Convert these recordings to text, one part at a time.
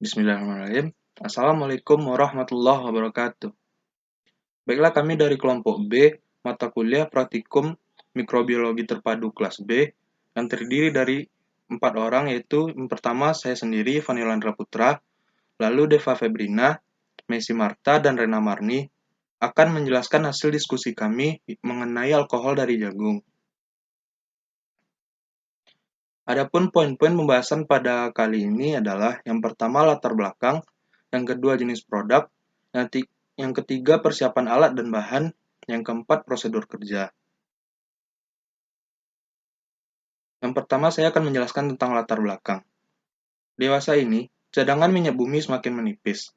Bismillahirrahmanirrahim. Assalamualaikum warahmatullahi wabarakatuh. Baiklah, kami dari kelompok B, mata kuliah praktikum mikrobiologi terpadu kelas B, yang terdiri dari 4 orang, yaitu yang pertama saya sendiri, Vanilandra Putra, lalu Deva Febrina, Messi Marta, dan Rena Marni, akan menjelaskan hasil diskusi kami mengenai alkohol dari jagung. Adapun poin-poin pembahasan pada kali ini adalah yang pertama latar belakang, yang kedua jenis produk, yang ketiga persiapan alat dan bahan, yang keempat prosedur kerja. Yang pertama saya akan menjelaskan tentang latar belakang. Dewasa ini, cadangan minyak bumi semakin menipis.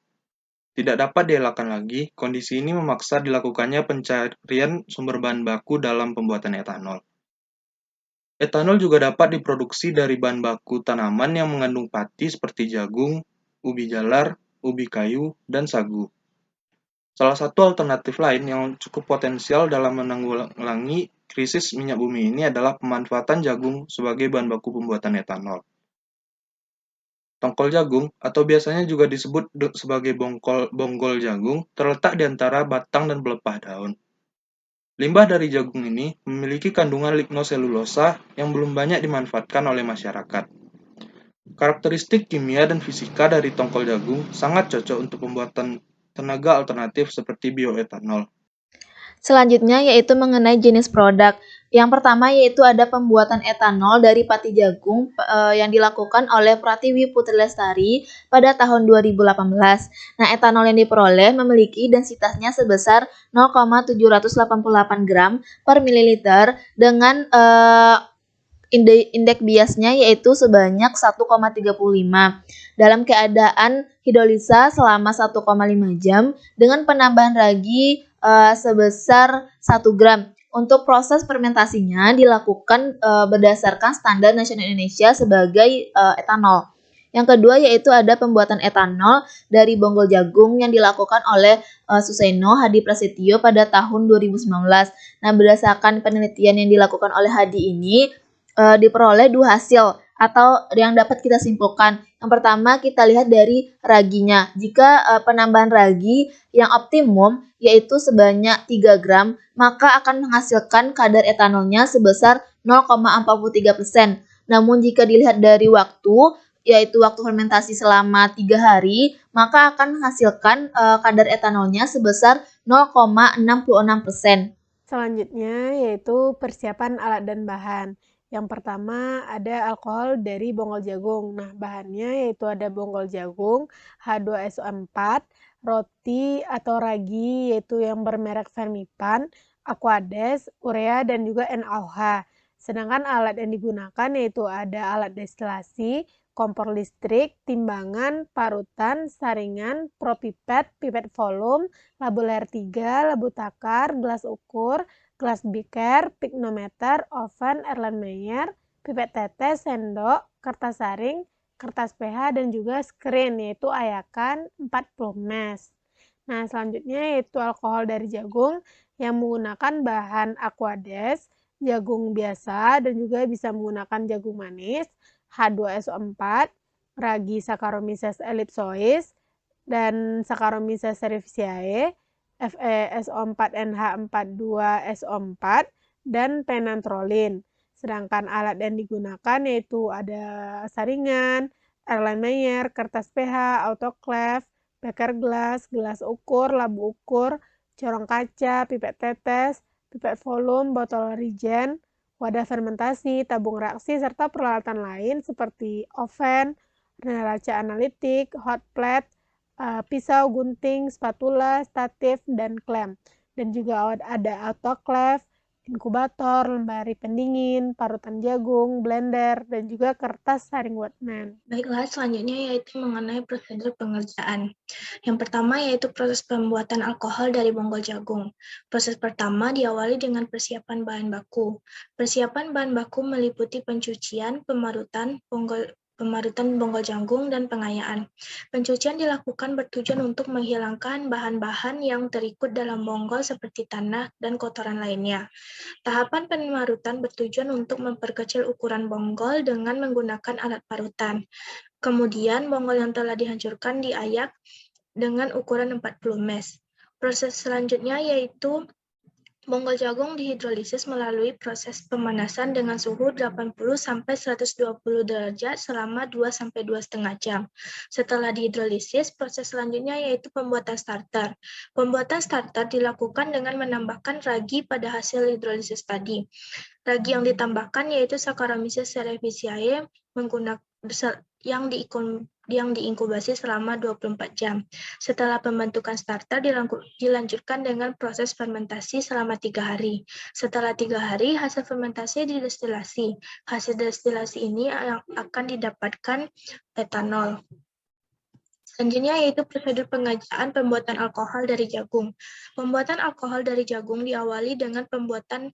Tidak dapat dielakkan lagi, kondisi ini memaksa dilakukannya pencarian sumber bahan baku dalam pembuatan etanol. Etanol juga dapat diproduksi dari bahan baku tanaman yang mengandung pati seperti jagung, ubi jalar, ubi kayu, dan sagu. Salah satu alternatif lain yang cukup potensial dalam menanggulangi krisis minyak bumi ini adalah pemanfaatan jagung sebagai bahan baku pembuatan etanol. Tongkol jagung, atau biasanya juga disebut sebagai bonggol jagung, terletak di antara batang dan pelepah daun. Limbah dari jagung ini memiliki kandungan lignoselulosa yang belum banyak dimanfaatkan oleh masyarakat. Karakteristik kimia dan fisika dari tongkol jagung sangat cocok untuk pembuatan tenaga alternatif seperti bioetanol. Selanjutnya yaitu mengenai jenis produk. Yang pertama yaitu ada pembuatan etanol dari pati jagung yang dilakukan oleh Pratiwi Putri Lestari pada tahun 2018. Nah, etanol yang diperoleh memiliki densitasnya sebesar 0,788 gram per mililiter dengan indeks biasnya yaitu sebanyak 1,35 dalam keadaan hidrolisa selama 1,5 jam dengan penambahan ragi sebesar 1 gram. Untuk proses fermentasinya dilakukan berdasarkan standar nasional Indonesia sebagai etanol. Yang kedua yaitu ada pembuatan etanol dari bonggol jagung yang dilakukan oleh Suseno Hadi Prasetyo pada tahun 2019. Nah, berdasarkan penelitian yang dilakukan oleh Hadi ini diperoleh dua hasil atau yang dapat kita simpulkan. Yang pertama kita lihat dari raginya. Jika penambahan ragi yang optimum yaitu sebanyak 3 gram, maka akan menghasilkan kadar etanolnya sebesar 0,43%. Namun jika dilihat dari waktu, yaitu waktu fermentasi selama 3 hari, maka akan menghasilkan kadar etanolnya sebesar 0,66%. Selanjutnya yaitu persiapan alat dan bahan. Yang pertama ada alkohol dari bonggol jagung. Nah, bahannya yaitu ada bonggol jagung, H2SO4, roti atau ragi yaitu yang bermerek Fermipan, Aquades, urea dan juga NaOH. Sedangkan alat yang digunakan yaitu ada alat destilasi, kompor listrik, timbangan, parutan, saringan, propipet, pipet volume, labu layar 3, labu takar, gelas ukur, gelas beaker, pignometer, oven, Erlenmeyer, pipet tetes, sendok, kertas saring, kertas pH, dan juga screen, yaitu ayakan 40 mes. Nah, selanjutnya yaitu alkohol dari jagung yang menggunakan bahan Aquades, jagung biasa, dan juga bisa menggunakan jagung manis, H2SO4, ragi Saccharomyces ellipsois, dan Saccharomyces cerevisiae, FeSO4NH42SO4, dan penantrolin. Sedangkan alat yang digunakan yaitu ada saringan, Erlenmeyer, kertas pH, autoclave, beker gelas, gelas ukur, labu ukur, corong kaca, pipet tetes, pipet volume, botol rigen, wadah fermentasi, tabung reaksi, serta peralatan lain seperti oven, neraca analitik, hot plate, pisau, gunting, spatula, statif, dan klem. Dan juga ada autoclave, inkubator, lemari pendingin, parutan jagung, blender, dan juga kertas saring Whatman. Baiklah, selanjutnya yaitu mengenai prosedur pengerjaan. Yang pertama yaitu proses pembuatan alkohol dari bonggol jagung. Proses pertama diawali dengan persiapan bahan baku. Persiapan bahan baku meliputi pencucian, pemarutan, pemarutan bonggol jagung, dan pengayaan. Pencucian dilakukan bertujuan untuk menghilangkan bahan-bahan yang terikut dalam bonggol seperti tanah dan kotoran lainnya. Tahapan pemarutan bertujuan untuk memperkecil ukuran bonggol dengan menggunakan alat parutan. Kemudian bonggol yang telah dihancurkan diayak dengan ukuran 40 mes. Proses selanjutnya yaitu bonggol jagung dihidrolisis melalui proses pemanasan dengan suhu 80-120 derajat selama 2-2,5 jam. Setelah dihidrolisis, proses selanjutnya yaitu pembuatan starter. Pembuatan starter dilakukan dengan menambahkan ragi pada hasil hidrolisis tadi. Ragi yang ditambahkan yaitu Saccharomyces cerevisiae yang diinkubasi selama 24 jam. Setelah pembentukan starter dilanjutkan dengan proses fermentasi selama 3 hari. Setelah 3 hari, hasil fermentasi didestilasi. Hasil destilasi ini akan didapatkan etanol. Selanjutnya yaitu prosedur pengajaan pembuatan alkohol dari jagung. Pembuatan alkohol dari jagung diawali dengan pembuatan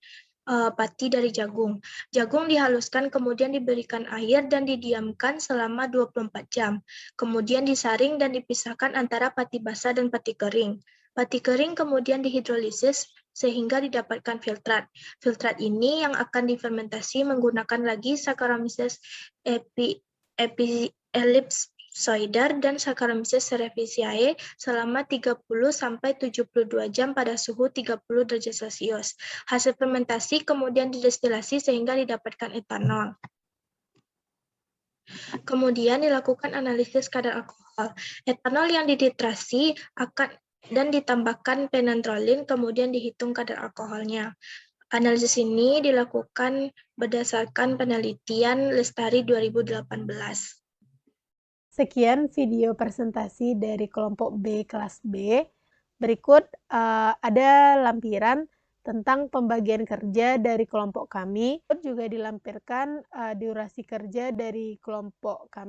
pati dari jagung. Jagung dihaluskan, kemudian diberikan air dan didiamkan selama 24 jam. Kemudian disaring dan dipisahkan antara pati basah dan pati kering. Pati kering kemudian dihidrolisis sehingga didapatkan filtrat. Filtrat ini yang akan difermentasi menggunakan lagi Saccharomyces ellipsoides dan Saccharomyces cerevisiae selama 30-72 jam pada suhu 30 derajat Celcius. Hasil fermentasi kemudian didestilasi sehingga didapatkan etanol. Kemudian dilakukan analisis kadar alkohol. Etanol yang dititrasi dan ditambahkan penentrolin, kemudian dihitung kadar alkoholnya. Analisis ini dilakukan berdasarkan penelitian Lestari 2018. Sekian video presentasi dari kelompok B kelas B. Berikut ada lampiran tentang pembagian kerja dari kelompok kami. Juga dilampirkan durasi kerja dari kelompok kami.